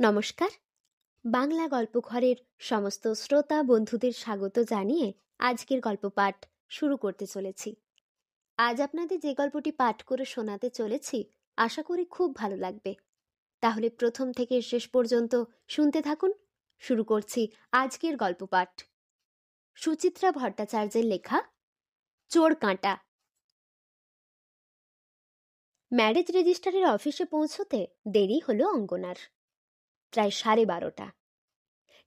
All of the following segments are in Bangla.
নমস্কার। বাংলা গল্পঘরের সমস্ত শ্রোতা বন্ধুদের স্বাগত জানিয়ে আজকের গল্প পাঠ শুরু করতে চলেছি। আজ আপনাদের যে গল্পটি পাঠ করে শোনাতে চলেছি আশা করি খুব ভালো লাগবে। তাহলে প্রথম থেকে শেষ পর্যন্ত শুনতে থাকুন। শুরু করছি আজকের গল্প পাঠ। সুচিত্রা ভট্টাচার্যের লেখা চোর কাঁটা। ম্যারেজ রেজিস্ট্রারের অফিসে পৌঁছতে দেরি হলো অঙ্গনার। প্রায় 12:30।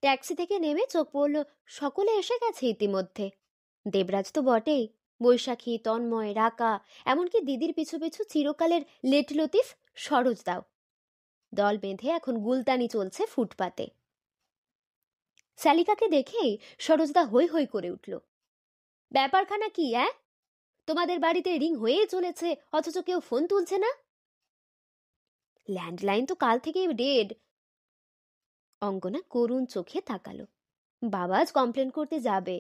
ট্যাক্সি থেকে নেমে চোখ পড়ল সকলে এসে গেছে ইতিমধ্যে। দেবরাজ তো বটেই, বৈশাখী, তন্ময়, রাকা, এমনকি দিদির পিছু পিছু চিরকালের লেট লতিফ সরোজ দাও। দল বেঁধে এখন গুলতানি চলছে ফুটপাতে। শালিকাকে দেখেই সরোজদা হৈ হৈ করে উঠল। ব্যাপারখানা কি? তোমাদের বাড়িতে রিং হয়েই চলেছে, অথচ কেউ ফোন তুলছে না। ল্যান্ডলাইন তো কাল থেকেই ডেড। অঙ্গনা করুণ চোখে তাকালো। বাবা আজ কমপ্লেন করতে যাবে।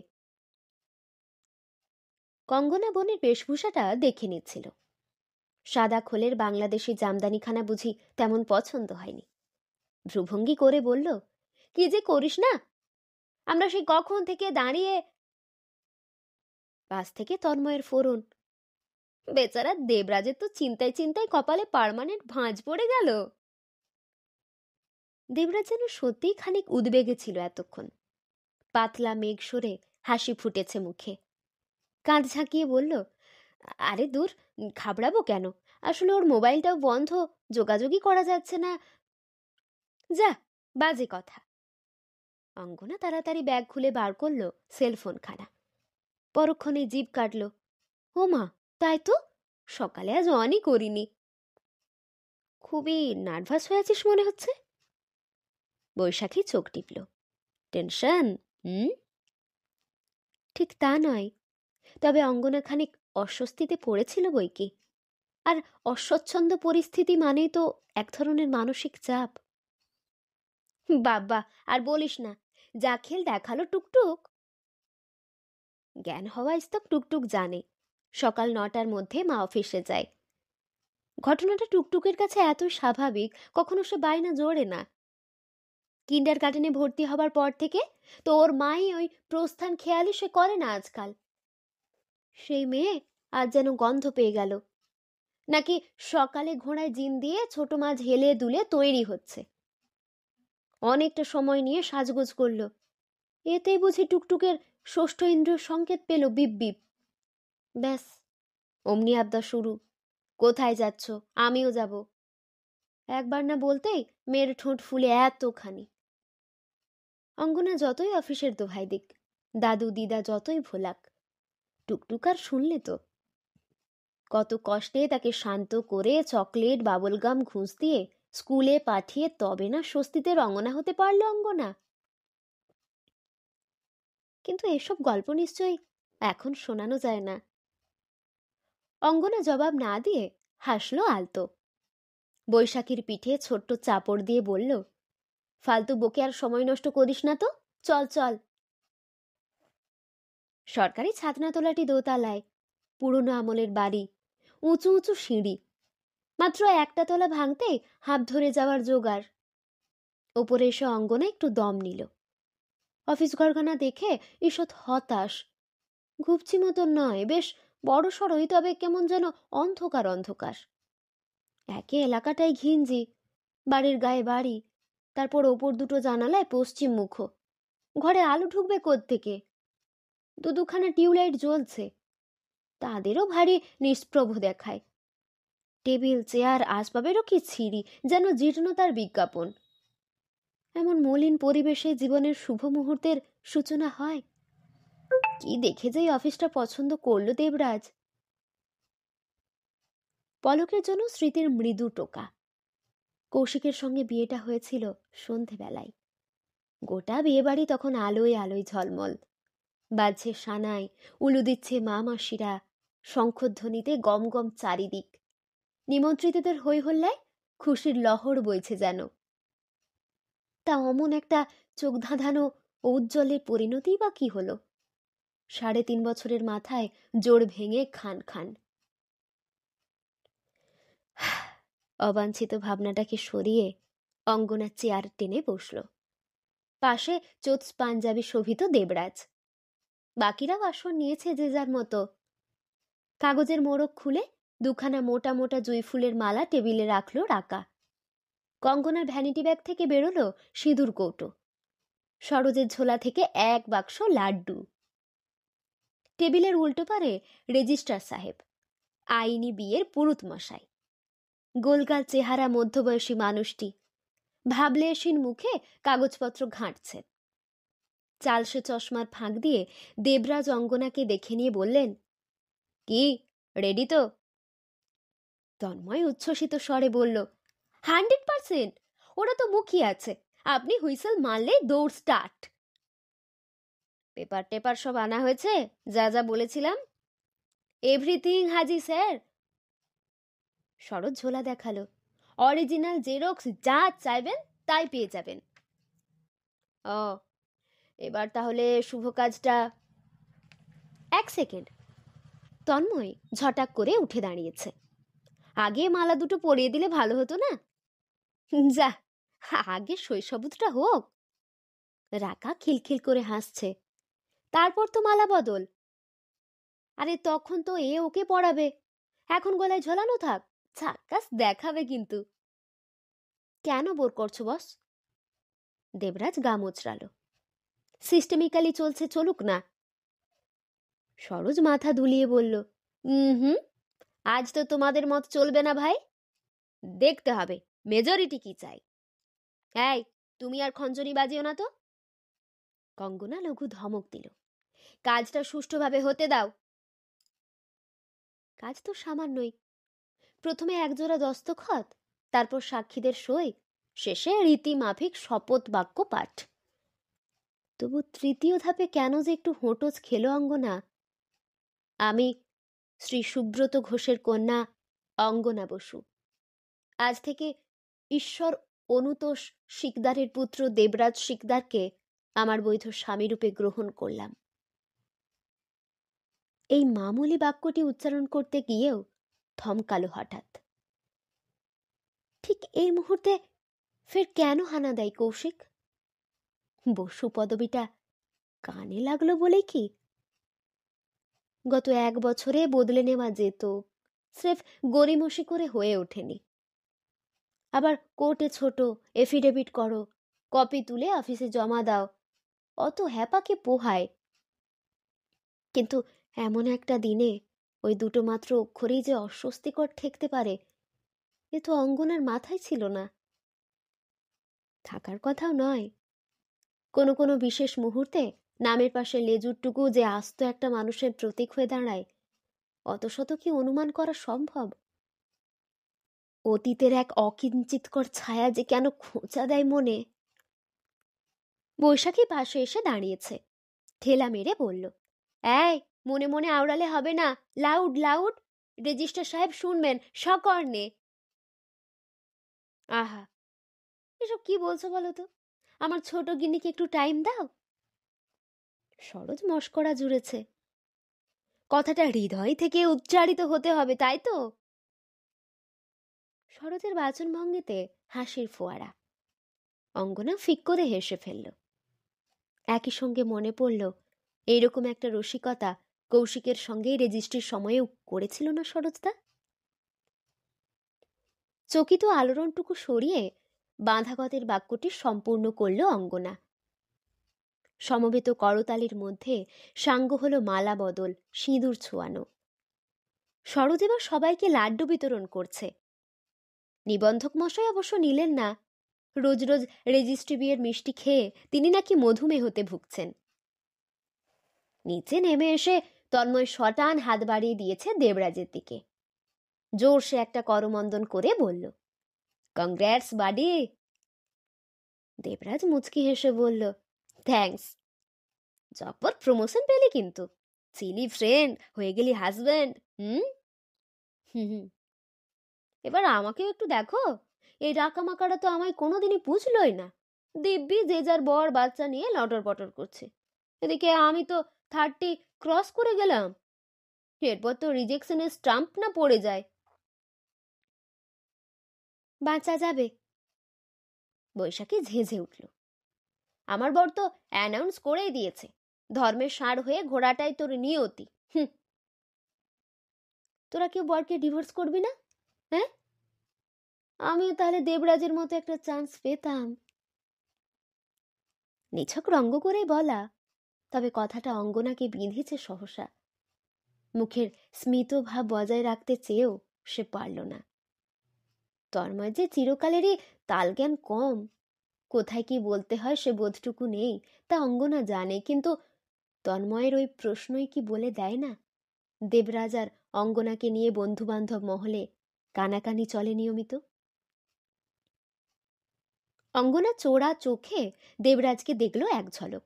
কঙ্গনা বোনের বেশভূষাটা দেখে নিচ্ছিল। সাদা খোলের বাংলাদেশি জামদানিখানা বুঝি তেমন পছন্দ হয়নি। ভ্রুভঙ্গি করে বলল, কি যে করিস না, আমরা সেই কখন থেকে দাঁড়িয়ে। পাশ থেকে তন্ময়ের ফোরন, বেচারা দেবরাজের তো চিন্তায় চিন্তায় কপালে পার্মানেন্ট ভাঁজ পড়ে গেল। দেবরাজ যেন সত্যিই খানিক উদ্বেগে ছিল এতক্ষণ। পাতলা মেঘ সরে হাসি ফুটেছে মুখে। কাঁধ ঝাঁকিয়ে বলল, আরে দূর, ঘাবড়াবো কেন? আসলে ওর মোবাইলটাও বন্ধ, যোগাযোগই করা যাচ্ছে না। যা, বাজে কথা। অঙ্গনা তাড়াতাড়ি ব্যাগ খুলে বার করলো সেলফোনখানা। পরক্ষণে জিভ কাটল, ও মা, তাই তো, সকালে আজ অনই করিনি। খুবই নার্ভাস হয়ে আছিস মনে হচ্ছে। বৈশাখী চোখ টিপল। টেনশন? ঠিক তা নয়, তবে অঙ্গনা খানিক অস্বস্তিতে পড়েছিল বই কি। আর অস্বচ্ছন্দ পরিস্থিতি মানেই তো এক ধরনের মানসিক চাপ। বাবা, আর বলিস না, যা খেল দেখালো টুকটুক। জ্ঞান হওয়া স্তক টুকটুক জানে সকাল 9টার মধ্যে মা অফিসে যায়। ঘটনাটা টুকটুকের কাছে এতই স্বাভাবিক, কখনো সে বায়না জোড়ে না। কিন্ডার গার্ডেনে ভর্তি হবার পর থেকে তো ওর মাই ওই প্রস্থান খেয়ালই সে করে না আজকাল। সেই মেয়ে আজ যেন গন্ধ পেয়ে গেল, নাকি সকালে ঘোড়ায় জিন দিয়ে ছোট মাছ হেলে দুলে তৈরি হচ্ছে। অনেকটা সময় নিয়ে সাজগোজ করলো, এতেই বুঝি টুকটুকের ষষ্ঠ ইন্দ্রিয় সংকেত পেল বিপ বিপ। ব্যাস, অমনি আবদা শুরু, কোথায় যাচ্ছ? আমিও যাব। একবার না বলতেই মেয়ের ঠোঁট ফুলে এতখানি। অঙ্গনা যতই অফিসের দোহাই দিক, দাদু দিদা যতই ভোলাক, টুকটুক আর শুনলে তো। কত কষ্টে তাকে শান্ত করে চকলেট বাবলগাম ঘুষ দিয়ে স্কুলে পাঠিয়ে তবে না স্বস্তিতে রঙনা হতে পারল অঙ্গনা। কিন্তু এসব গল্প নিশ্চয়ই এখন শোনানো যায় না। অঙ্গনা জবাব না দিয়ে হাসলো আলতো। বৈশাখীর পিঠে ছোট্ট চাপড় দিয়ে বলল, ফালতু বকে আর সময় নষ্ট করিস না তো, চল চল। সরকারি ছাদনাতলাটি দোতলায়, পুরনো আমলের বাড়ি, উঁচু উঁচু সিঁড়ি, মাত্র একটা তলা ভাঙতেই হাঁপ ধরে যাওয়ার জোগাড়। ওপরে এসে অঙ্গনা একটু দম নিল। অফিস ঘরখানা দেখে ঈষৎ হতাশ। ঘুপচি মতন নয়, বেশ বড় সড়ই, তবে কেমন যেন অন্ধকার অন্ধকার। একে এলাকাটাই ঘিঞ্জি, বাড়ির গায়ে বাড়ি, তারপর ওপর দুটো জানালায় পশ্চিম মুখ। ঘরে আলো ঢুকবে কোত্থেকে? দুখানা টিউবলাইট জ্বলছে, তাদেরও ভারী নিষ্প্রভ দেখায়। টেবিল চেয়ার আসবাবেরও কি ছিঁড়ি, যেন জীর্ণতার বিজ্ঞাপন। এমন মলিন পরিবেশে জীবনের শুভ মুহূর্তের সূচনা হয়? কি দেখে যে অফিসটা পছন্দ করলো দেবরাজ। পলকের জন্য স্মৃতির মৃদু টোকা। কৌশিকের সঙ্গে বিয়েটা হয়েছিল সন্ধেবেলায়। গোটা বিয়ে বাড়ি তখন আলোয় আলোয় ঝলমল। বাজছে সানাই, উলু দিচ্ছে মা মাসিরা, শঙ্খধ্বনিতে গম গম চারিদিক। নিমন্ত্রিতদের হই হল্লায় খুশির লহর বইছে যেন। তা অমন একটা চোখ ধাঁধানো ঔজ্জ্বলের পরিণতি বা কি হলো? 3.5 বছরের মাথায় জোড় ভেঙে খান খান। অবাঞ্ছিত ভাবনাটাকে সরিয়ে অঙ্গনা চেয়ার টেনে বসল। পাশে চোৎস পাঞ্জাবি শোভিত দেবরাজ। বাকিরাও আসন নিয়েছে যে যার মতো। কাগজের মোড়ক খুলে দুখানা মোটা মোটা জুঁই ফুলের মালা টেবিলে রাখলো রাকা। কঙ্গনার ভ্যানিটি ব্যাগ থেকে বেরোলো সিঁদুর কৌটো। সরোজের ঝোলা থেকে এক বাক্স লাড্ডু। টেবিলের উল্টো পারে রেজিস্ট্রার সাহেব, আইনি বিয়ের পুরুত মশাই। গোলগাল চেহারা মধ্যবয়সী মানুষটি ভাবলেশীন মুখে কাগজপত্র ঘাঁটছেন। চালসে চশমার ফাঁক দিয়ে দেবরাজ অঙ্গনাকে দেখে নিয়ে বললেন, কি রেডি তো? তন্ময় উচ্ছ্বসিত স্বরে বলল, 100%। ওরা তো মুখিয়ে আছে, আপনি হুইসেল মারলেই দৌড় স্টার্ট। পেপার টেপার সব আনা হয়েছে, যা যা বলেছিলাম? এভরিথিং হাজি স্যার। সরোজ ঝোলা দেখালো। অরিজিনাল জেরক্স যা চাইবেন তাই পেয়ে যাবেন। ও, এবার তাহলে শুভ কাজটা। 1 সেকেন্ড। তন্ময় ঝটাক করে উঠে দাঁড়িয়েছে। আগে মালা দুটো পরিয়ে দিলে ভালো হতো না? যা, আগে শৈশবটা হোক। রাকা খিলখিল করে হাসছে। তারপর তো মালা বদল। আরে তখন তো এ ওকে পড়াবে, এখন গলায় ঝোলানো থাক, ঝাক্কাস দেখাবে কিন্তু। কেন বোর করছো বস? দেবরাজ গা মোচড়ালো। সিস্টেমিক্যালি চলছে, চলুক না। সরোজ মাথা দুলিয়ে বলল, হুম, আজ তো তোমাদের মত চলবে না ভাই। দেখতে হবে মেজরিটি কি চাই। এই, তুমি আর খঞ্জনি বাজিও না তো। কঙ্গনা লঘু ধমক দিল, কাজটা সুষ্ঠুভাবে হতে দাও। কাজ তো সামান্যই। প্রথমে একজোড়া দস্তখত, তারপর সাক্ষীদের সই, শেষে রীতিমাফিক শপথ বাক্য পাঠ। তবু তৃতীয় ধাপে কেন যে একটু হোঁটস খেলো অঙ্গনা। আমি শ্রী সুব্রত ঘোষের কন্যা অঙ্গনা বসু আজ থেকে ঈশ্বর অনুতোষ শিকদারের পুত্র দেবরাজ শিকদারকে আমার বৈধ স্বামীরূপে গ্রহণ করলাম। এই মামুলি বাক্যটি উচ্চারণ করতে গিয়েও থমকালো হঠাৎ। ঠিক এই মুহূর্তে ফের কেন হানা দেয় কৌশিক? বসু পদবিটা কানে লাগলো বলে কি? গত 1 বছরে বদলে নেওয়া যেত, স্রেফ গড়িমসি করে হয়ে ওঠেনি। আবার কোর্টে ছোট এফিডেভিট করো, কপি তুলে অফিসে জমা দাও, অত হ্যাপাকে পোহায়। কিন্তু এমন একটা দিনে ওই দুটো মাত্র অক্ষরেই যে অস্বস্তিকর ঠেকতে পারে, এ তো অঙ্গনার মাথায় ছিল না। থাকার কথাও নয়। কোনো কোনো বিশেষ মুহূর্তে নামের পাশে লেজুরটুকু যে আস্ত একটা মানুষের প্রতীক হয়ে দাঁড়ায়, অত শত কি অনুমান করা সম্ভব? অতীতের এক অকিঞ্চিতকর ছায়া যে কেন খোঁচা দেয় মনে। বৈশাখী পাশে এসে দাঁড়িয়েছে, ঠেলা মেরে বলল, এই, মনে মনে আওড়ালে হবে না, লাউড লাউড। রেজিস্ট্রার সাহেব শুনবেন সকর্ণে। আহা, এসব কি বলছো বলো তো? আমার ছোট গিন্নিকে একটু টাইম দাও। সরোজ মস্করা জুড়েছে। কথাটা হৃদয় থেকে উচ্চারিত হতে হবে, তাই তো? সরোজের বাচন ভঙ্গিতে হাসির ফোয়ারা। অঙ্গনা ফিক করে হেসে ফেলল। একই সঙ্গে মনে পড়ল এইরকম একটা রসিকতা কৌশিকের সঙ্গেই রেজিস্ট্রির সময়েও করেছিল না সরোজদা। চকিত আলোড়নটুকু সরিয়ে বাঁধাগতের বাক্যটি সম্পূর্ণ করল অঙ্গনা। সমবেত করতালির মধ্যে সাঙ্গ হলো মালা বদল, সিঁদুর ছোঁয়ানো। সরোজ এবার সবাইকে লাড্ডু বিতরণ করছে। নিবন্ধক মশাই অবশ্য নিলেন না। রোজ রোজ রেজিস্ট্রি বিয়ের মিষ্টি খেয়ে তিনি নাকি মধুমেহতে ভুগছেন। নিচে নেমে এসে তন্ময় শটান হাত বাড়িয়ে দিয়েছে দেবরাজের দিকে। জোরসে একটা করমন্দন করে বলল, কংগ্রেটস বাডি। দেবরাজ মুচকি হেসে বলল, থ্যাঙ্কস। জব্বর প্রমোশন পেলি কিন্তু, ছিলি ফ্রেন্ড, হয়ে গেলি হাজব্যান্ড। হুম হুম, এবার আমাকেও একটু দেখো। এই রাকামাকারা তো আমায় কোনোদিনই বুঝলোই না। দিব্যি যে যার বর বাচ্চা নিয়ে লটর পটর করছে। এদিকে আমি তো 30 ক্রস করে গেলাম। এরপর তো রিজেকশনের স্টাম্প না পড়ে যায়। বাঁচা যাবে। বৈশাখী ঝেঁঝে উঠল। আমার বর তো অ্যানাউন্স করেই দিয়েছে, ধর্মের ষাঁড় হয়ে ঘোড়াটাই তোর নিয়তি। হুম, তোরা কেউ বরকে ডিভোর্স করবি না? হ্যাঁ, আমিও তাহলে দেবরাজের মতো একটা চান্স পেতাম। নিছক রঙ্গ করেই বলা, তবে কথাটা অঙ্গনাকে বিঁধেছে সহসা। মুখের স্মিত ভাব বজায় রাখতে চেয়েও সে পারল না। তন্ময় যে চিরকালেরই তালজ্ঞান কম, কোথায় কি বলতে হয় সে বোধটুকু নেই, তা অঙ্গনা জানে। কিন্তু তন্ময়ের ওই প্রশ্নই কি বলে দেয় না দেবরাজ আর অঙ্গনাকে নিয়ে বন্ধু বান্ধব মহলে কানাকানি চলে নিয়মিত। অঙ্গনা চোরা চোখে দেবরাজকে দেখল এক ঝলক।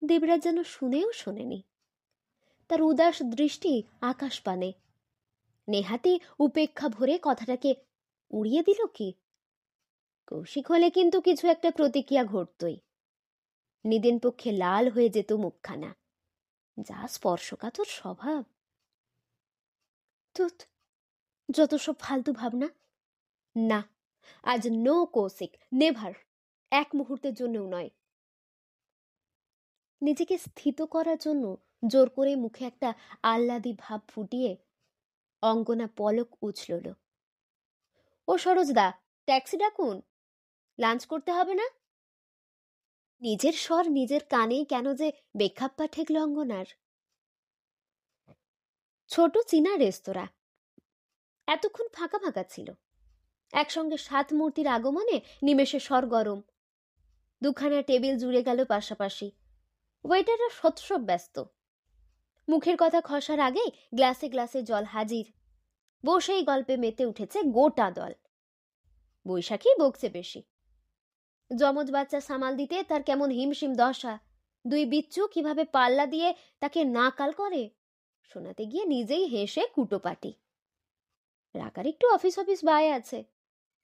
দেবরাজ যেন শুনেও শোনেনি। তার উদাস দৃষ্টি আকাশ পানে। নেহাতি উপেক্ষা ভরে কথাটাকে উড়িয়ে দিল কি? কৌশিক হলে কিন্তু কিছু একটা প্রতিক্রিয়া ঘটতই। নিদেন পক্ষে লাল হয়ে যেত মুখখানা। যা স্পর্শকাতর স্বভাব! তুত, যত সব ফালতু ভাবনা। না, আজ নো কৌশিক, নেভার, এক মুহূর্তের জন্যও নয়। নিজেকে স্থিত করার জন্য জোর করে মুখে একটা আহ্লাদী ভাব ফুটিয়ে অঙ্গনা পলক উছলল। ও সরোজদা, ট্যাক্সি ডাকুন, লাঞ্চ করতে হবে না? নিজের স্বর নিজের কানেই কেন যে বেখাপ্পা ঠেকল অঙ্গনার। ছোট চীনা রেস্তোরাঁ, এতক্ষণ ফাঁকা ফাঁকা ছিল। একসঙ্গে 7 মূর্তির আগমনে নিমেষে সরগরম। দুখানা টেবিল জুড়ে গেল পাশাপাশি। ওয়েটাররা সৎসব ব্যস্ত। মুখের কথা খসার আগেই গ্লাসে গ্লাসে জল হাজির। বসেই গল্পে মেতে উঠেছে গোটা দল। বৈশাখী বকছে বেশি। যমজ বাচ্চা সামাল দিতে তার কেমন হিমশিম দশা। 2 বিচ্ছু কিভাবে পাল্লা দিয়ে তাকে নাকাল করে শোনাতে গিয়ে নিজেই হেসে কুটোপাটি। রাকার একটু অফিস অফিস বায়ে আছে,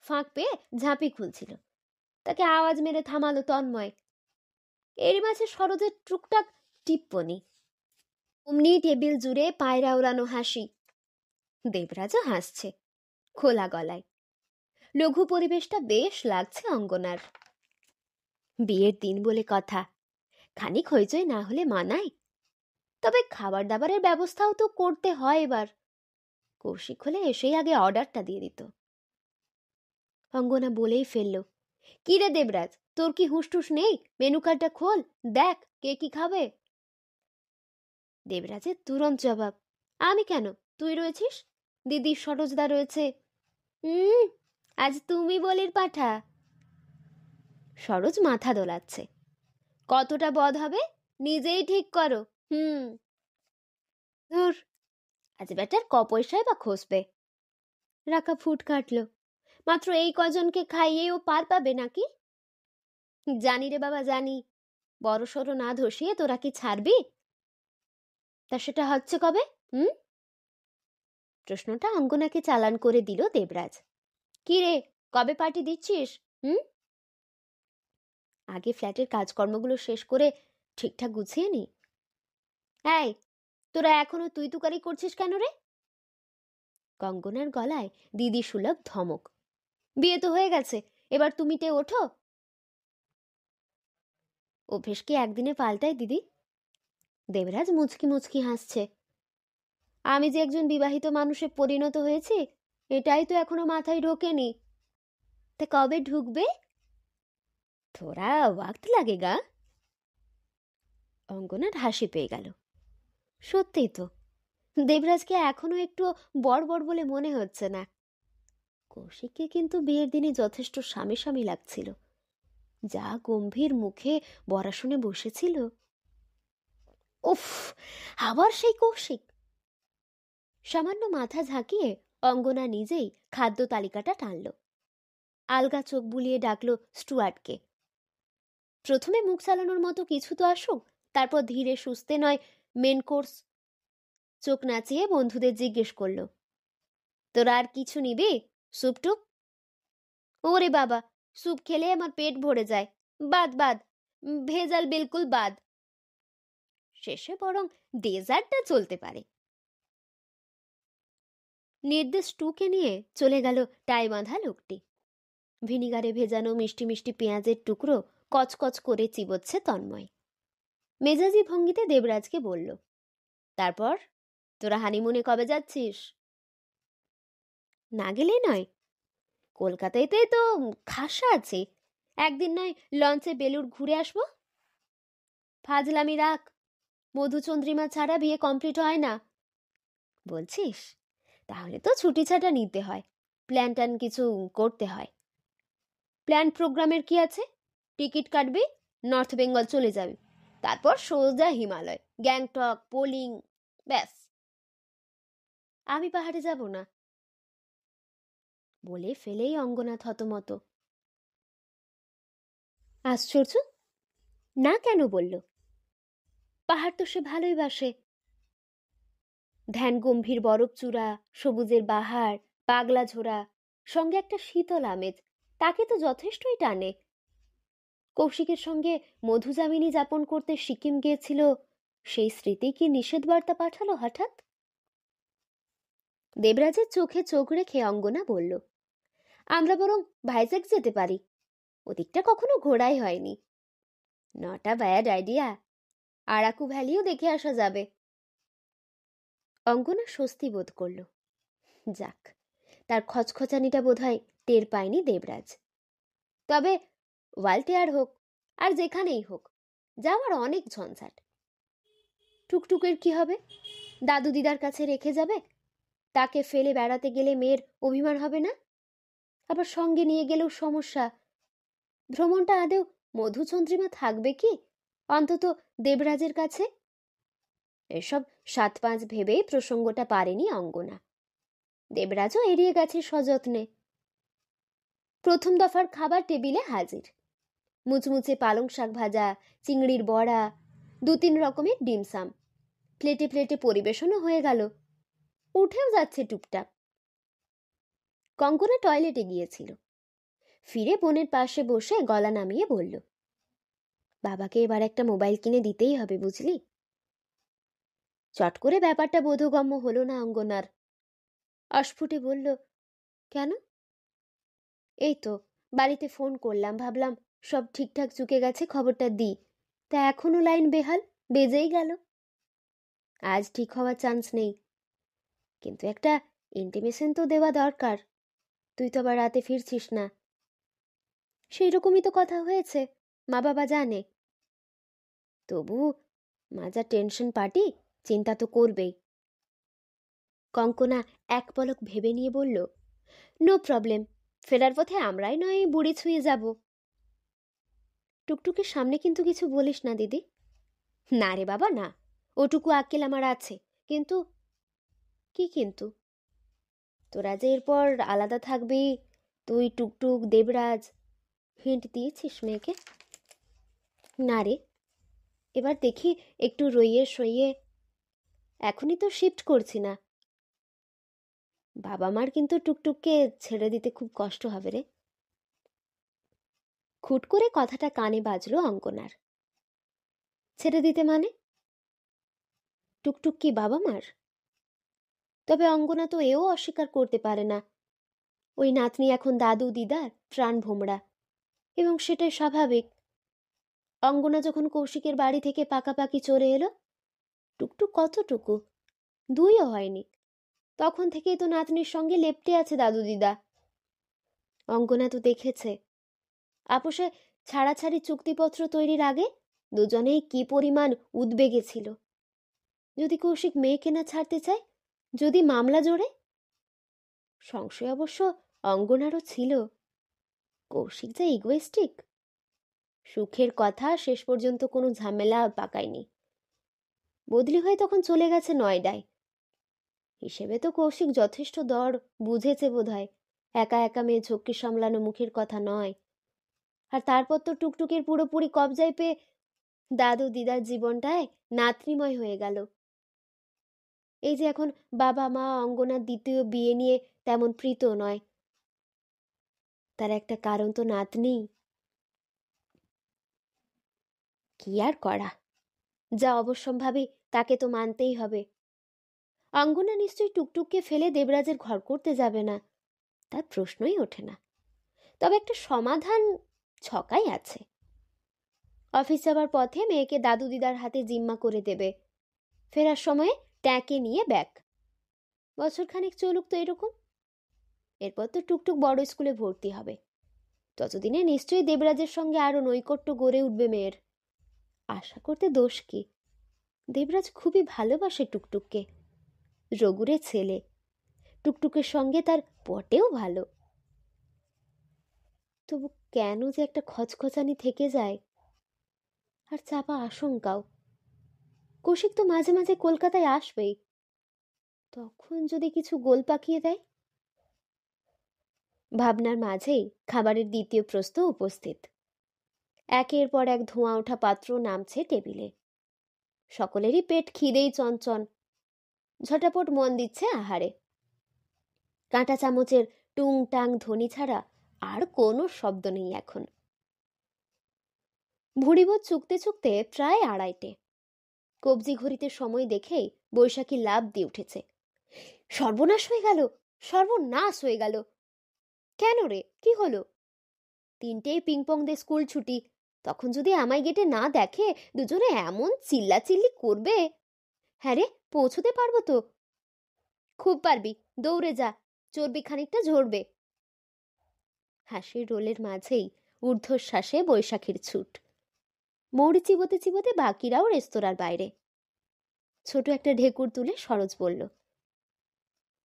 ফাঁক পেয়ে ঝাঁপি খুলছিল। তাকে আওয়াজ মেরে থামালো তন্ময়। এরই মাঝে সরোজের টুকটাক টিপ্পনি। অমনি টেবিল জুড়ে পায়রা ওড়ানো হাসি। দেবরাজও হাসছে খোলা গলায়। লঘু পরিবেশটা বেশ লাগছে অঙ্গনার। বিয়ের দিন বলে কথা, খানিক হইচই না হলে মানায়। তবে খাবার দাবারের ব্যবস্থাও তো করতে হয় এবার। কৌশিক হলে এসেই আগে অর্ডারটা দিয়ে দিত। অঙ্গনা বলেই ফেলল, কি রে দেবরাজ, তোর কি হুঁশটুস নেই? মেনু কার্ডটা খোল, দেখ কে কি খাবে। দেবরাজের তুরন্ত জবাব, আমি কেন, তুই রয়েছিস, দিদি সরোজদা রয়েছে। আজ তুমি বলির পাঠা। সরোজ মাথা দোলাচ্ছে। কতটা বদ হবে নিজেই ঠিক করো। ধুর, আজ বেটার ক পয়সায় বা খসবে। রাকা ফুট কাটল। মাত্র এই কজনকে খাইয়েও পার পাবে নাকি? জানি রে বাবা জানি, বড় সড়ো না ধসিয়ে তোরা কি ছাড়বি? তা সেটা হচ্ছে কবে? প্রশ্নটা অঙ্গনাকে চালান করে দিল দেবরাজ। কি রে, কবে পার্টি দিচ্ছিস? আগে ফ্ল্যাটের কাজকর্মগুলো শেষ করে ঠিকঠাক গুছিয়ে নি। এই, তোরা এখনো তুই তুকারি করছিস কেন রে? কঙ্গনার গলায় দিদি সুলভ ধমক। বিয়ে তো হয়ে গেছে, এবার তুমিতে ওঠো। অভ্যেস কি একদিনে পাল্টায় দিদি? দেবরাজ মুচকি মুচকি হাসছে। আমি যে একজন বিবাহিত মানুষে পরিণত হয়েছি এটাই তো এখনো মাথায় ঢোকেনি। তা কবে ঢুকবে? থোড়া ওয়াক্ত লাগেগা। অঙ্গনার হাসি পেয়ে গেল। সত্যিই তো, দেবরাজকে এখনো একটু বড় বড় বলে মনে হচ্ছে না। কৌশিককে কিন্তু বিয়ের দিনে যথেষ্ট স্বামী স্বামী লাগছিল। যা গম্ভীর মুখে বরা শুনে বসেছিল। উফ, আবার সেই কৌশিক! সামান্য মাথা ঝাঁকিয়ে অঙ্গনা নিজেই খাদ্য তালিকাটা টানল। আলগা চোখ বুলিয়ে ডাকলো স্টুয়ার্টকে। প্রথমে মুখ চালানোর মতো কিছু তো আসুক, তারপর ধীরে সুস্থে নয় মেন কোর্স। চোখ নাচিয়ে বন্ধুদের জিজ্ঞেস করলো, তোরা আর কিছু নিবি? স্যুপটুপ? ওরে বাবা, স্যুপ খেলে আমার পেট ভরে যায়। বাদ বাদ, ভেজাল বিলকুল বাদ। শেষে বরং ডেজার্টটা চলতে পারে। নির্দেশ টুকে নিয়ে চলে গেল টাই বাঁধা লোকটি। ভিনিগারে ভেজানো মিষ্টি মিষ্টি পেঁয়াজের টুকরো কচকচ করে চিবোচ্ছে তন্ময়। মেজাজি ভঙ্গিতে দেবরাজকে বলল, তারপর তোরা হানিমুনে কবে যাচ্ছিস? না গেলে নয়, কলকাতাতে তো খাসা আছে, একদিন নয় লঞ্চে বেলুড় ঘুরে আসবো। ফাজলামি রাখ, মধুচন্দ্রিমা ছাড়া বিয়ে কমপ্লিট হয় না। বলছিস? তাহলে তো ছুটি ছাটা নিতে হয়, প্ল্যান ট্যান কিছু করতে হয়। প্ল্যান প্রোগ্রামের কি আছে? টিকিট কাটবি, নর্থ বেঙ্গল চলে যাবি, তারপর সোজা হিমালয়, গ্যাংটক, পোলিং, ব্যাস। আমি পাহাড়ে যাব না, বলে ফেলেই অঙ্গনা থতমত। আশ্চর্য, না কেন বলল? পাহাড় তো সে ভালোই বাসে। ধ্যান গম্ভীর বরফ চূড়া, সবুজের বাহার, পাগলা ঝোড়া, সঙ্গে একটা শীতল আমেজ, তাকে তো যথেষ্টই টানে। কৌশিকের সঙ্গে মধুযামিনী যাপন করতে সিকিম গিয়েছিল, সেই স্মৃতি কি নিষেধ বার্তা পাঠালো হঠাৎ? দেবরাজের চোখে চোখ রেখে অঙ্গনা বলল, আমরা বরং ভাইজ্যাক যেতে পারি, ওদিকটা কখনো ঘোরাই হয়নি। Not a bad idea, Araku ভ্যালিও দেখে আসা যাবে। অঙ্গনা স্বস্তি বোধ করল। যাক, তার খচখচানিটা বোধহয় টের পায়নি দেবরাজ। তবে ওয়ালটেয়ার হোক আর যেখানেই হোক, যাওয়ার অনেক ঝঞ্ঝাট। টুকটুকের কি হবে? দাদু দিদার কাছে রেখে যাবে? তাকে ফেলে বেড়াতে গেলে মেয়ের অভিমান হবে না? আবার সঙ্গে নিয়ে গেলেও সমস্যা। ভ্রমণটা আদেও মধুচন্দ্রিমা থাকবে কি, অন্তত দেবরাজের কাছে? এসব সাত পাঁচ ভেবেই প্রসঙ্গটা পারেনি অঙ্গনা। দেবরাজও এড়িয়ে গেছে সযত্নে। প্রথম দফার খাবার টেবিলে হাজির। মুচমুচে পালং শাক ভাজা, চিংড়ির বড়া, 2-3 রকমের ডিমসাম, প্লেটে প্লেটে পরিবেশনও হয়ে গেল। উঠেও যাচ্ছে টুকটাক। কঙ্কনা টয়লেটে গিয়েছিল, ফিরে বোনের পাশে বসে গলা নামিয়ে বলল, বাবাকে এবার একটা মোবাইল কিনে দিতেই হবে, বুঝলি? চট করে ব্যাপারটা বোধগম্য হলো না অঙ্গনার। অস্ফুটে বলল, কেন? এই তো বাড়িতে ফোন করলাম, ভাবলাম সব ঠিকঠাক চুকে গেছে, খবরটা দিই, তা এখনো লাইন বেহাল, বেজেই গেল। আজ ঠিক হওয়ার চান্স নেই, কিন্তু একটা ইন্টিমেশন তো দেওয়া দরকার। তুই তো আবার রাতে ফিরছিস না। সেই রকমই তো কথা হয়েছে, মা বাবা জানে। তবু মা যা টেনশন পার্টি, চিন্তা তো করবেই। কঙ্কনা এক পলক ভেবে নিয়ে বলল, নো প্রবলেম, ফেরার পথে আমরাই নয় বুড়ি ছুঁয়ে যাব। টুকটুকের সামনে কিন্তু কিছু বলিস না দিদি। না রে বাবা না, ওটুকু আক্কেল আমার আছে। কিন্তু? কি কিন্তু? তোরা যে এরপর আলাদা থাকবি, তুই, টুকটুক, দেবরাজ, হিন্ট দিয়েছিস মেয়েকে? না রে, এবার দেখি একটু রইয়ে সইয়ে। এখনই তো শিফট করছি না। বাবা মার কিন্তু টুকটুককে ছেড়ে দিতে খুব কষ্ট হবে রে। খুট করে কথাটা কানে বাজলো অঙ্কনার। ছেড়ে দিতে মানে? টুকটুক কি বাবা মার? তবে অঙ্গনা তো এও অস্বীকার করতে পারে না, ওই নাতনি এখন দাদু দিদার প্রাণ ভোমরা, এবং সেটাই স্বাভাবিক। অঙ্গনা যখন কৌশিকের বাড়ি থেকে পাকাপাকি চলে এলো, টুকটুক কতটুকু, 2ও হয়নি, তখন থেকেই তো নাতনির সঙ্গে লেপ্টে আছে দাদু দিদা। অঙ্গনা তো দেখেছে, আপোষে ছাড়াছাড়ি চুক্তিপত্র তৈরির আগে দুজনেই কি পরিমাণ উদ্বেগে ছিল। যদি কৌশিক মেয়েকে না ছাড়তে চায়, যদি মামলা জোড়ে। সংশয় অবশ্য অঙ্গনারও ছিল, কৌশিক যা ইগোয়েস্টিক। সুখের কথা শেষ পর্যন্ত কোনো ঝামেলা পাকায়নি, বদলি হয়ে তখন চলে গেছে নয়ডায়। হিসেবে তো কৌশিক যথেষ্ট দর বুঝেছে বোধহয়, একা একা মেয়ে ঝক্কি সামলানো মুখের কথা নয়। আর তারপর তো টুকটুকের পুরোপুরি কবজায় পেয়ে দাদু দিদার জীবনটায় নাতনিময় হয়ে গেল। এই যে এখন বাবা মা অঙ্গনার দ্বিতীয় বিয়ে নিয়ে তেমন প্রীত নয়, তার একটা কারণ তো নাতনি। কি আর করা, যা অবশ্যম্ভাবী তাকে তো মানতেই হবে। অঙ্গনা নিশ্চয়ই টুকটুককে ফেলে দেবরাজের ঘর করতে যাবে না, তার প্রশ্নই ওঠে না। তবে একটা সমাধান ছকাই আছে। অফিস যাবার পথে মেয়েকে দাদু দিদার হাতে জিম্মা করে দেবে, ফেরার সময়ে ট্যাঁকে নিয়ে ব্যাক। বছরখানেক চলুক তো এরকম। এরপর তো টুকটুক বড় স্কুলে ভর্তি হবে। ততদিনে নিশ্চয়ই দেবরাজের সঙ্গে আরো নৈকট্য গড়ে উঠবে মেয়ের। আশা করতে দোষ কি? দেবরাজ খুবই ভালোবাসে টুকটুককে। রঘুরে ছেলে, টুকটুকের সঙ্গে তার পটেও ভালো। তবু কেন যে একটা খচখচানি থেকে যায়, আর চাপা আশঙ্কাও। কৌশিক তো মাঝে মাঝে কলকাতায় আসবেই, তখন যদি কিছু গোল পাকিয়ে দেয়। ভাবনার মাঝেই খাবারের দ্বিতীয় প্রস্ত উপস্থিত। একের পর এক ধোঁয়া ওঠা পাত্র নামছে টেবিলে। সকলেরই পেট খিদেই চঞ্চন, ঝটাপট মন দিচ্ছে আহারে। কাঁটা চামচের টুং টাং ধ্বনি ছাড়া আর কোনো শব্দ নেই এখন। ভুড়িভোজ চুকতে চুকতে প্রায় 2:30। কবজি ঘড়িতে সময় দেখেই বৈশাখী লাফ দিয়ে উঠেছে। সর্বনাশ হয়ে গেল, সর্বনাশ হয়ে গেল। কেন রে, কি হলো? 3টেই পিংপং দিয়ে স্কুল ছুটি, তখন যদি আমায় গেটে না দেখে দুজনে এমন চিল্লাচিল্লি করবে। হ্যাঁ রে, পৌঁছতে পারবো তো? খুব পারবি, দৌড়ে যা, চর্বি খানিকটা ঝরবে। হাসির রোলের মাঝেই ঊর্ধ্বশ্বাসে বৈশাখীর ছুট। মৌরি চিবোতে চিবোতে বাকিরাও রেস্তোরাঁর বাইরে। ছোট একটা ঢেকুর তুলে সরোজ বলল,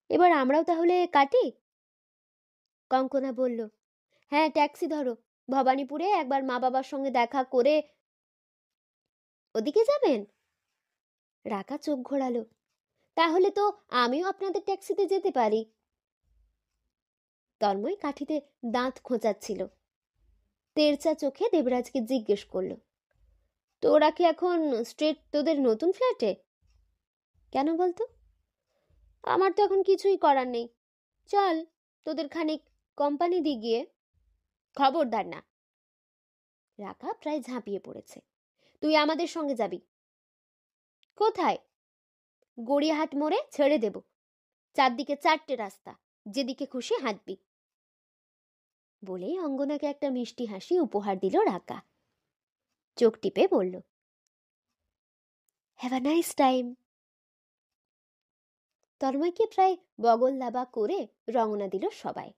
এবার আমরাও তাহলে কাটি? কঙ্কনা বলল, হ্যাঁ, ট্যাক্সি ধরো, ভবানীপুরে একবার মা বাবার সঙ্গে দেখা করে। ওদিকে যাবেন? রাকা চোখ ঘোরালো, তাহলে তো আমিও আপনাদের ট্যাক্সিতে যেতে পারি। তন্ময় কাঠিতে দাঁত খোঁচাচ্ছিল। তেরচা চোখে দেবরাজকে জিজ্ঞেস করল, তোরা কি এখন স্ট্রেট তোদের নতুন ফ্ল্যাটে? কেন বলতো? আমার তো এখন কিছুই করার নেই, চল তোদের খানিক কোম্পানি দি গিয়ে। খবরদার না। রাকা প্রায় ঝাঁপিয়ে পড়েছে, তুই আমাদের সঙ্গে যাবি। কোথায়? গড়িয়াহাট মোড়ে ছেড়ে দেব, চারদিকে 4টে রাস্তা, যেদিকে খুশি হাঁটবি। বলেই অঙ্গনাকে একটা মিষ্টি হাসি উপহার দিল রাকা। চোখ টিপে বলল, হ্যাভ আ নাইস টাইম। তন্ময়কে প্রায় বগল দাবা করে রওনা দিল সবাই।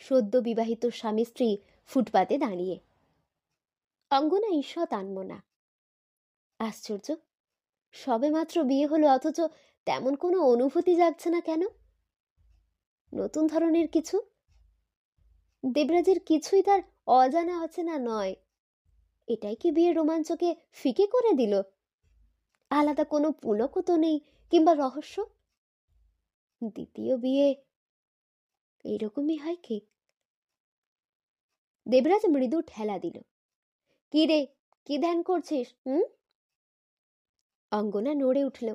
সদ্য বিবাহিত স্বামী স্ত্রী ফুটপাতে দাঁড়িয়ে। অঙ্গনা ঈষৎ আনমনা। আশ্চর্য, সবে মাত্র বিয়ে হলো, অথচ তেমন কোনো অনুভূতি জাগছে না কেন? নতুন ধরনের কিছু? দেবরাজের কিছুই তার অজানা অচেনা নয়। এটাই কি বিয়ের রোমাঞ্চকে ফিকে করে দিল? আলাদা কোনো পুলকও তো নেই, কিংবা রহস্য। দ্বিতীয় বিয়ে এইরকমই হয় কি? দেবরাজ মৃদু ঠেলা দিল, কি রে, কি ধ্যান করছিস? অঙ্গনা নড়ে উঠল,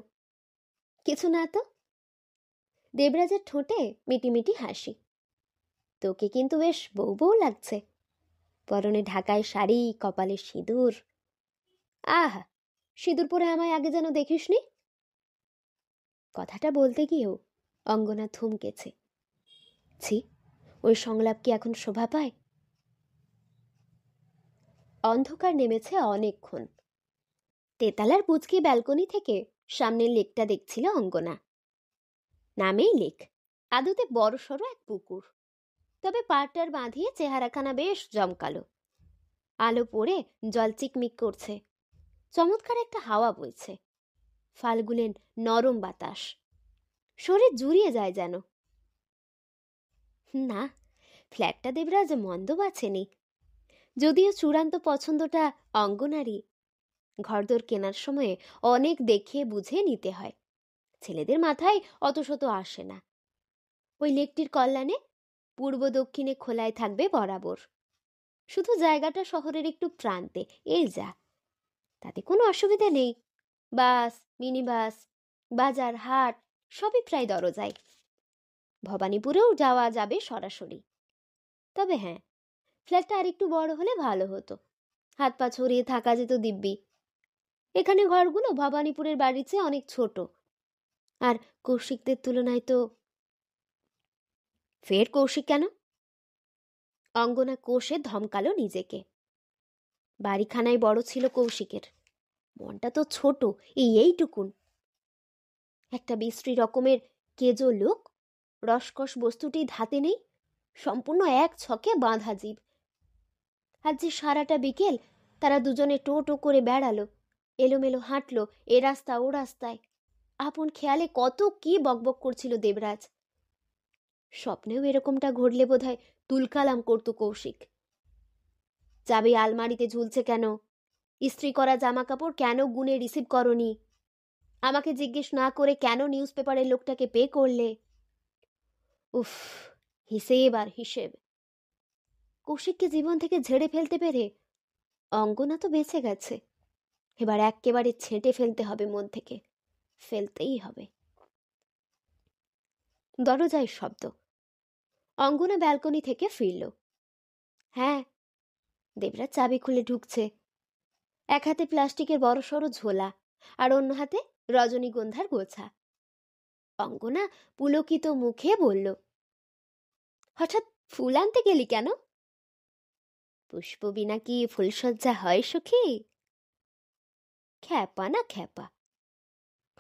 কিছু না তো। দেবরাজের ঠোঁটে মিটিমিটি হাসি। তোকে কিন্তু বেশ বউ বউ লাগছে, পরনে ঢাকায় শাড়ি, কপালে সিঁদুর। আহা, সিঁদুর পরে আমায় আগে যেন দেখিসনি। কথাটা বলতে গিয়েও অঙ্গনা থমকেছে। ছি, ওই সংলাপ কি এখন শোভা পায়? অন্ধকার নেমেছে অনেকক্ষণ। তেতালার পুচকি ব্যালকনি থেকে সামনের লেকটা দেখছিল অঙ্গনা। নামেই লেক, আদতে বড়সড় এক পুকুর, তবে পাড়টার বাঁধিয়ে চেহারাখানা বেশ জমকালো। আলো পড়ে জল চিকমিক করছে, চমৎকার একটা হাওয়া বইছে, ফাল্গুনের নরম বাতাস, শরীর জুড়িয়ে যায় যেন। না, ফ্ল্যাটটা দেবরাজ মন্দ বাছেনি, যদিও চূড়ান্ত পছন্দটা অঙ্গনারই। ঘরদোর কেনার সময়ে অনেক দেখে বুঝে নিতে হয়, ছেলেদের মাথায় অত শত আসে না। ওই লেকটির কল্যাণে পূর্ব দক্ষিণে খোলায় থাকবে বরাবর, শুধু জায়গাটা শহরের একটু প্রান্তে, এই যা, তাতে কোনো অসুবিধা নেই। বাস, মিনি বাস, বাজার হাট সবই প্রায় দরজায়। ভবানীপুরেও যাওয়া যাবে সরাসরি। তবে হ্যাঁ, ফ্ল্যাটটা আরেকটু বড় হলে ভালো হতো, হাত পা ছড়িয়ে থাকা যেত দিব্যি। এখানে ঘরগুলো ভবানীপুরের বাড়ির চেয়ে অনেক ছোট, আর কৌশিকদের তুলনায় তো। ফের কৌশিক কেন? অঙ্গনা কোষে ধমকালো নিজেকে। বাড়িখানায় বড় ছিল কৌশিকের, মনটা তো ছোট, এইটুকুন। একটা বিশ্রী রকমের কেজো লোক, রসকস বস্তুটি ধাতে নেই, সম্পূর্ণ এক ছকে বাঁধা জীব। আজ যে সারাটা বিকেল তারা দুজনে টো টো করে বেড়ালো, এলোমেলো হাঁটলো এ রাস্তা ও রাস্তায়। আপন খেয়ালে কত কি বকবক করছিল দেবরাজ। স্বপ্নেও এরকমটা ঘটলে বোধহয় তুলকালাম করতো কৌশিক। চাবি আলমারিতে ঝুলছে কেন? ইস্ত্রি করা জামা কাপড় কেন গুনে রিসিভ করনি? আমাকে জিজ্ঞেস না করে কেন নিউজ পেপারের লোকটাকে পে করলে? উফ, হিসেব আর হিসেব। কৌশিককে জীবন থেকে ঝেড়ে ফেলতে পেরে অঙ্গনা তো বেঁচে গেছে, এবার একেবারে ছেঁটে ফেলতে হবে মন থেকে, ফেলতেই হবে। দরজায় শব্দ। অঙ্গনা ব্যালকনি থেকে ফিরল। হ্যাঁ, দেবরাজ চাবি খুলে ঢুকছে। এক হাতে প্লাস্টিকের বড়সড় ঝোলা, আর অন্য হাতে রজনীগন্ধার গোছা। অঙ্গনা পুলকিত মুখে বলল, হঠাৎ ফুল আনতে গেলি কেন? পুষ্প বিনা কি ফুলসজ্জা হয় সখী? খ্যাপা না খ্যাপা।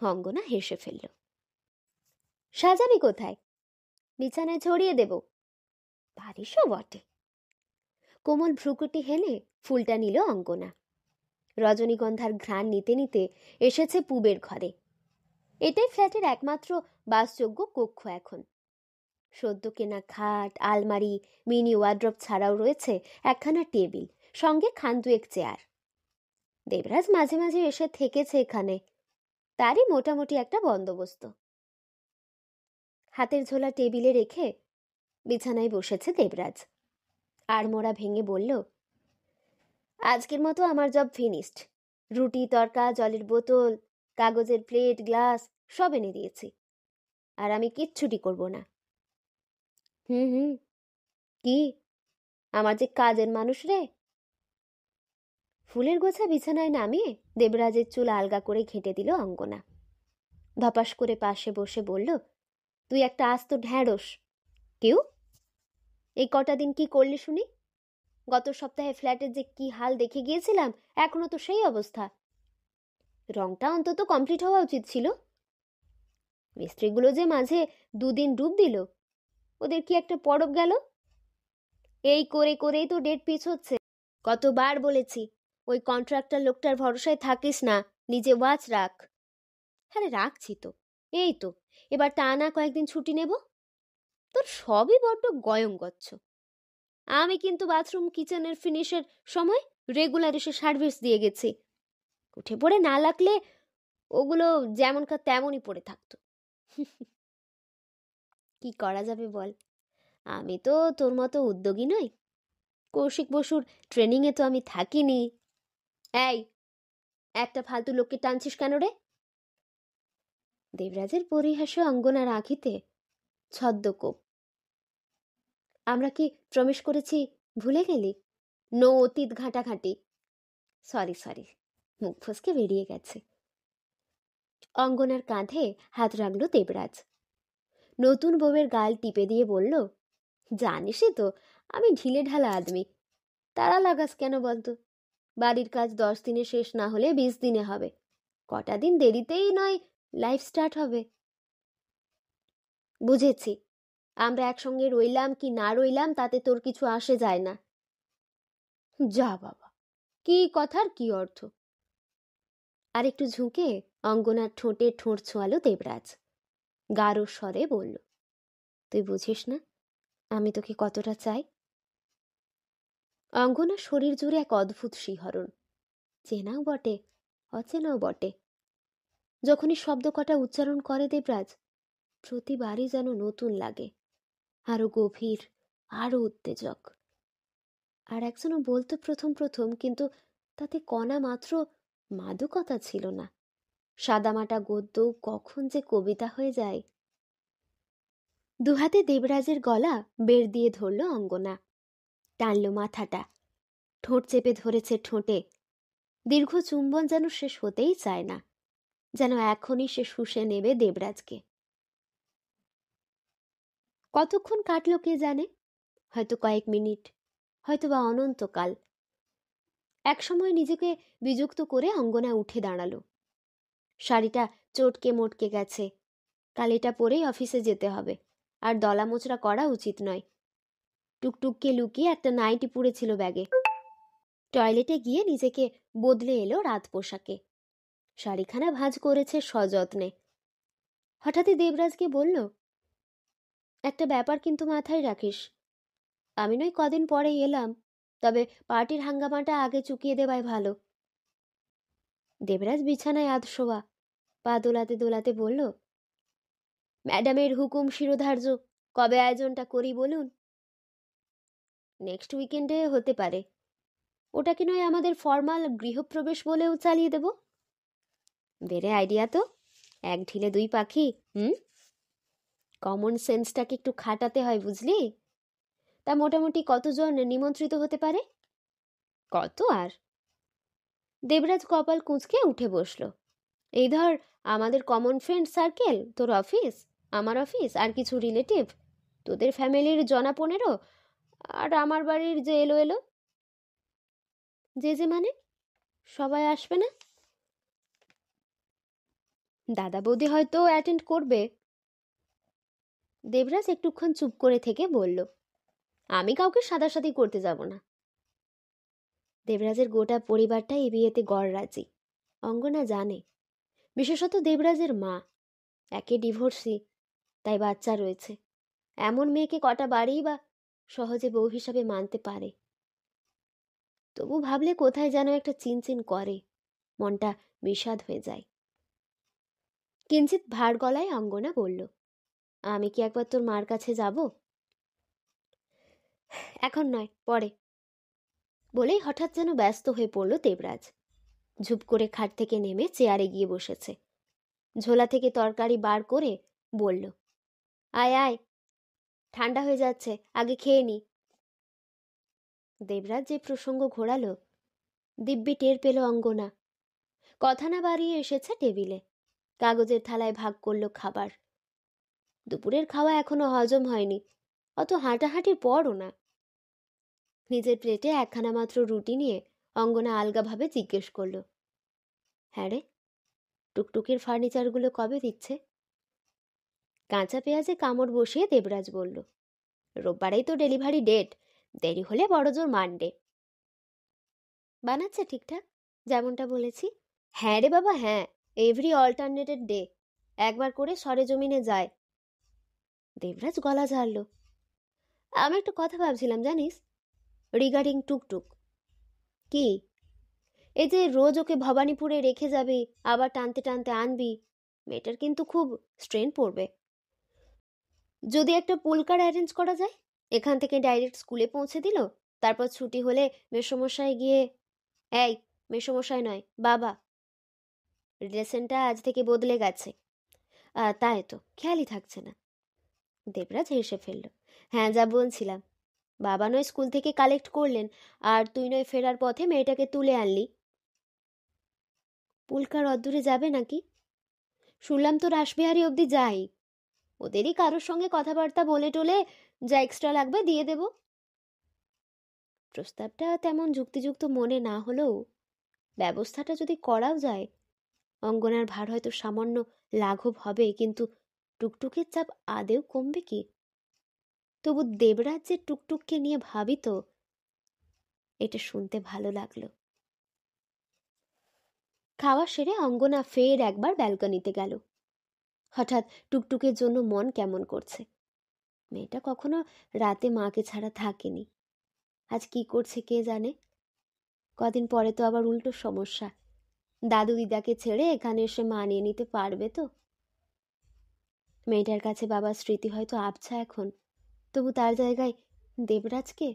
অঙ্গনা হেসে ফেলল। সাজাবি কোথায়? বিছানায় ছড়িয়ে দেব। ভারিসও বটে। কোমল ভ্রুকুটি হেলে ফুলটা নিল অঙ্গনা। রজনীগন্ধার ঘ্রাণ নিতে নিতে এসেছে পুবের ঘরে। এটাই ফ্ল্যাটের একমাত্র বাসযোগ্য কক্ষ এখন। সদ্য কেনা খাট, আলমারি, মিনি ওয়ার্ড্রপ ছাড়াও রয়েছে একখানা টেবিল, সঙ্গে খান দুয়েক চেয়ার। দেবরাজ মাঝে মাঝে এসে থেকেছে এখানে, তারই মোটামুটি একটা বন্দোবস্ত। হাতের ঝোলা টেবিলে রেখে বিছানায় বসেছে দেবরাজ। আড়মোড়া ভেঙে বলল, আজকের মতো আমার জব ফিনিশড। রুটি, তরকা, জলের বোতল, কাগজের প্লেট, গ্লাস সব এনে দিয়েছি, আর আমি কিচ্ছুটি করব না। হুম, কি? আমার যে কাজের মানুষ রে। ফুলের গোছা বিছানায় নামিয়ে দেবরাজের চুল আলগা করে ঘেঁটে দিল অঙ্গনা। ধপাস করে পাশে বসে বলল, তুই একটা আস্ত ঢ্যাঁড়স। কেউ? এই কটা দিন কি করলি শুনি? গত সপ্তাহে ফ্ল্যাটের যে কি হাল দেখে গিয়েছিলাম, এখনো তো সেই অবস্থা। রংটা অন্তত কমপ্লিট হওয়া উচিত ছিল। মিস্ত্রিগুলো যে মাঝে দুদিন ডুব দিল, ওদের কি একটা পরব গেল? এই করে করেই তো ডেট পিছ হচ্ছে। কতবার বলেছি ওই কন্ট্রাক্টর লোকটার ভরসায় থাকিস না, নিজে ওয়াচ রাখ। হ্যাঁ, রাখছি তো। এই তো এবার টানা কয়েকদিন ছুটি নেব। তোর সবই বড্ড গয়ঙ্গচ্ছ। আমি কিন্তু বাথরুম কিচেনের ফিনিশের সময় রেগুলার এসে সার্ভিস দিয়ে গেছি। উঠে পড়ে না লাগলে ওগুলো যেমনকার তেমনই পড়ে থাকতো। কি করা যাবে বল? আমি তো তোর মতো উদ্যোগী নই। কৌশিক বসুর ট্রেনিংয়ে তো আমি থাকিনি। এই, একটা ফালতু লোককে টানছিস কেন রে? দেবরাজের পরিহাসে অঙ্গনার আঁখিতে ছদ্মকোপ। আমরা কি প্রবেশ করেছি ভুলে গেলি? নো অতীত ঘাঁটাঘাঁটি। সরি, মুখ ফসকে বেরিয়ে গেছে। অঙ্গনার কাঁধে হাত রাখল দেবরাজ। নতুন বউয়ের গাল টিপে দিয়ে বলল, জানিসই তো আমি ঢিলে ঢালা আদমি। তারা লাগাস কেন বলতো? বাড়ির কাজ 10 দিনে শেষ না হলে 20 দিনে হবে। কটা দিন দেরিতেই নয় লাইফ স্টার্ট হবে। বুঝেছি, আমরা একসঙ্গে রইলাম কি না রইলাম তাতে তোর কিছু আসে যায় না। যা বাবা, কি কথার কি অর্থ? আর একটু ঝুঁকে অঙ্গনার ঠোঁটে ঠোঁট ছোঁয়ালো দেবরাজ। গাঢ় স্বরে বলল, তুই বুঝিস না আমি তোকে কতটা চাই। অঙ্গনার শরীর জুড়ে এক অদ্ভুত শিহরণ, চেনাও বটে অচেনাও বটে। যখনই শব্দ কটা উচ্চারণ করে দেবরাজ, প্রতিবারই যেন নতুন লাগে, আরো গভীর, আরো উত্তেজক। আর একজনও বলতো প্রথম প্রথম, কিন্তু তাতে কণা মাত্র মাদকতা ছিল না। সাদামাটা গদ্য কখন যে কবিতা হয়ে যায়। দুহাতে দেবরাজের গলা বের দিয়ে ধরল অঙ্গনা, টানল মাথাটা, ঠোঁট চেপে ধরেছে ঠোঁটে। দীর্ঘ চুম্বন যেন শেষ হতেই চায় না, যেন এখনই সে শুষে নেবে দেবরাজকে। কতক্ষণ কাটল কে জানে, হয়তো কয়েক মিনিট, হয়তোবা অনন্তকাল। একসময় নিজেকে বিযুক্ত করে অঙ্গনা উঠে দাঁড়ালো। শাড়িটা চটকে মটকে গেছে, কাল এটা পরেই অফিসে যেতে হবে, আর দলা মোচড়া করা উচিত নয়। টুকটুককে লুকিয়ে একটা নাইটি পুড়েছিল ব্যাগে। টয়লেটে গিয়ে নিজেকে বদলে এলো রাত পোশাকে। শাড়িখানা ভাঁজ করেছে সযত্নে। হঠাৎই দেবরাজকে বলল, একটা ব্যাপার কিন্তু মাথায় রাখিস, আমি নয় কদিন পরেই এলাম, তবে পার্টির হাঙ্গামাটা আগে চুকিয়ে দেওয়াই ভালো। দেবরাজ বিছানায় আধশোয়া, পা দোলাতে দোলাতে বলল, ম্যাডামের হুকুম শিরোধার্য, কবে আয়োজনটা করি বলুন? নেক্সট উইকেন্ডে হতে পারে। ওটা কি নয় আমাদের ফর্মাল গৃহপ্রবেশ বলেও চালিয়ে দেব? বেড়ে আইডিয়া তো, এক ঢিলে দুই পাখি। কমন সেন্সটাকে একটু খাটাতে হয়, বুঝলি? তা মোটামুটি কতজন নিমন্ত্রিত হতে পারে? কত আর? দেবরাজ কপাল কুঁচকে উঠে বসল। এই ধর, আমাদের কমন ফ্রেন্ড সার্কেল, তোর অফিস, আমার অফিস, আর কিছু রিলেটিভ, তোদের ফ্যামিলির জনা 15, আর আমার বাড়ির যে এলো এলো। যে মানে? সবাই আসবে না? দাদা বৌদি হয়তো অ্যাটেন্ড করবে। দেবরাজ একটুক্ষণ চুপ করে থেকে বলল, আমি কাউকে সাদাসাদি করতে যাব না। দেবরাজের গোটা পরিবারটাই এই বিয়েতে গড়রাজি, অঙ্গনা জানে। বিশেষত দেবরাজের মা, একে ডিভোর্সি, তাই বাচ্চা রয়েছে। এমন মেয়েকে কটা বাড়িই বা সহজে বউ হিসাবে মানতে পারে? তবু ভাবলে কোথায় যেন একটা চিনচিন করে, মনটা বিষাদ হয়ে যায়। কিঞ্চিত ভার গলায় অঙ্গনা বলল, আমি কি একবার তোর মার কাছে যাব? এখন নয়, পরে। বলেই হঠাৎ যেন ব্যস্ত হয়ে পড়ল দেবরাজ। ঝুপ করে খাট থেকে নেমে চেয়ারে গিয়ে বসেছে। ঝোলা থেকে তরকারি বার করে বলল, আয় আয়, ঠান্ডা হয়ে যাচ্ছে, আগে খেয়ে নি। দেবরাজ যে প্রসঙ্গ ঘোরালো দিব্যি টের পেল অঙ্গনা। কথা না বাড়িয়ে এসেছে টেবিলে, কাগজের থালায় ভাগ করলো খাবার। দুপুরের খাওয়া এখনো হজম হয়নি, অত হাঁটাহাঁটির পরও না। নিজের প্লেটে একখানা মাত্র রুটি নিয়ে অঙ্গনা আলগাভাবে জিজ্ঞেস করলো, হ্যাঁ রে, টুকটুকির ফার্নিচারগুলো কবে দিচ্ছে? কাঁচা পেঁয়াজে কামড় বসিয়ে দেবরাজ বলল, রোববারেই তো ডেলিভারি ডেট, দেরি হলে বড়জোর মানডে। বানাচ্ছে ঠিকঠাক, যেমনটা বলেছি? হ্যাঁ রে বাবা, হ্যাঁ, এভরি অল্টারনেটেড ডে, একবার করে সরেজমিনে যায়। দেবরাজ গলা ঝাড়ল। আমি একটা কথা ভাবছিলাম জানিস, রিগার্ডিং টুকটুক। কি? এই যে রোজ ওকে ভবানীপুরে রেখে যাবি, আবার টানতে টানতে আনবি, মেয়েটার কিন্তু খুব স্ট্রেন পড়বে। যদি একটা পুলকার অ্যারেঞ্জ করা যায়, এখান থেকে ডাইরেক্ট স্কুলে পৌঁছে দিল, তারপর ছুটি হলে মেসোমশাই গিয়ে, এই, মেসোমশাই নয়, বাবা, রিলেশনটা আজ থেকে বদলে গেছে। তাই তো, খেয়ালই থাকছে না। দেবরাজ হেসে ফেলল। হ্যাঁ, যা বলছিলাম, বাবা নয় স্কুল থেকে কালেক্ট করলেন, আর তুই নয় ফেরার পথে মেয়েটাকে তুলে আনলি। পুলকার অদ্দূরে যাবে নাকি? শুনলাম তো রাসবিহারী অবধি যাই। ওদেরই কারোর সঙ্গে কথাবার্তা বলে টোলে যা এক্সট্রা লাগবে দিয়ে দেব। প্রস্তাবটা তেমন যুক্তিযুক্ত মনে না হলেও ব্যবস্থাটা যদি করাও যায়, অঙ্গনার ভার হয়তো সামান্য লাঘব হবে, কিন্তু টুকটুকের চাপ আদেও কমবে কি? তবু দেবরাজ যে টুকটুককে নিয়ে ভাবিত, এটা শুনতে ভালো লাগলো। খাওয়া সেরে অঙ্গনা ফের একবার ব্যালকনিতে গেল। হঠাৎ টুকটুকের জন্য মন কেমন করছে। মেয়েটা কখনো রাতে মাকে ছাড়া থাকেনি, আজ কি করছে কে জানে। কদিন পরে তো আবার উল্টো সমস্যা, দাদু দিদাকে ছেড়ে এখানে এসে মানিয়ে নিতে পারবে তো? মেয়েটার কাছে বাবার স্মৃতি হয়তো আবছা এখন, তবু তার জায়গায় দেবরাজকে।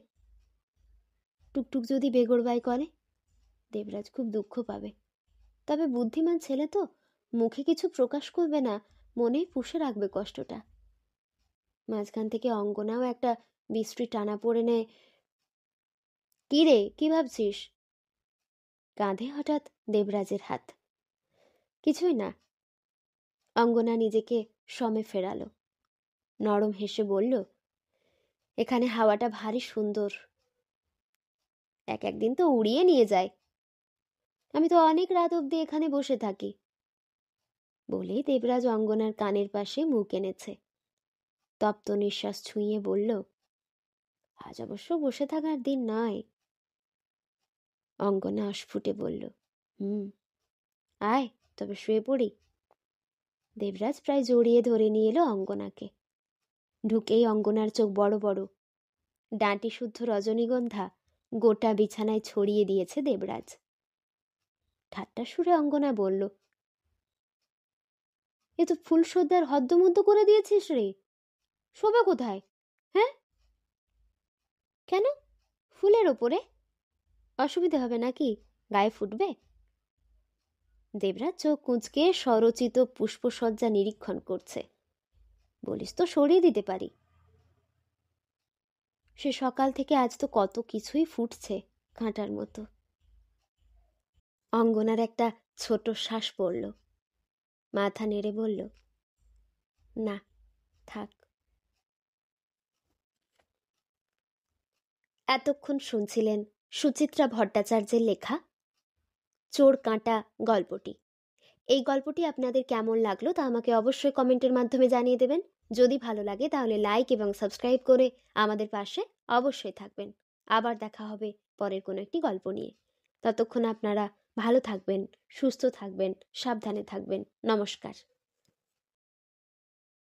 টুকটুক যদি বেগড়বাই করে, দেবরাজ খুব দুঃখ পাবে। তবে বুদ্ধিমান ছেলে তো, মুখে কিছু প্রকাশ করবে না, মনেই পুষে রাখবে কষ্টটা। মাঝখান থেকে অঙ্গনাও একটা বিশ্রী টানা পড়ে নেয়। কি রে, কি ভাবছিস? কাঁধে হঠাৎ দেবরাজের হাত। কিছুই না। অঙ্গনা নিজেকে সমে ফেরালো, নরম হেসে বলল, এখানে হাওয়াটা ভারী সুন্দর, একদিন তো উড়িয়ে নিয়ে যায়। আমি তো অনেক রাত অবধি এখানে বসে থাকি। বলেই দেবরাজ অঙ্গনার কানের পাশে মুখ এনেছে। তপ্ত নিঃশ্বাস ছুঁয়ে বলল, আজ অবশ্য বসে থাকার দিন নয়। অঙ্গনা অস্ফুটে বলল, আয় তবে শুয়ে পড়ি। দেবরাজ প্রায় জড়িয়ে ধরে নিয়ে এলো অঙ্গনাকে। ঢুকেই অঙ্গনার চোখ বড় বড়। ডাঁটি শুদ্ধ রজনীগন্ধা গোটা বিছানায় ছড়িয়ে দিয়েছে দেবরাজ। ঠাট্টা সুরে অঙ্গনা বলল, এ তো ফুলসজ্জার হদ্দমদ্দ করে দিয়েছিস রে। শোবে কোথায়? হ্যাঁ? কেন? ফুলের ওপরে? অসুবিধে হবে নাকি? গায়ে ফুটবে? দেবরাজ চোখ কুঁচকে স্বরচিত পুষ্পসজ্জা নিরীক্ষণ করছে। বলিস তো সরিয়ে দিতে পারি। সে সকাল থেকে আজ তো কত কিছুই ফুটছে কাঁটার মতো। অঙ্গনার একটা ছোট শ্বাস পড়ল। মাথা নেড়ে বলল, না থাক। এতক্ষণ শুনছিলেন সুচিত্রা ভট্টাচার্যের লেখা চোর কাঁটা গল্পটি। এই গল্পটি আপনাদের কেমন লাগলো তা আমাকে অবশ্যই কমেন্টের মাধ্যমে জানিয়ে দেবেন। যদি ভালো লাগে তাহলে লাইক এবং সাবস্ক্রাইব করে আমাদের পাশে অবশ্যই থাকবেন। আবার দেখা হবে পরের কোনো একটি গল্প নিয়ে। ততক্ষণ আপনারা ভালো থাকবেন, সুস্থ থাকবেন, সাবধানে থাকবেন। নমস্কার।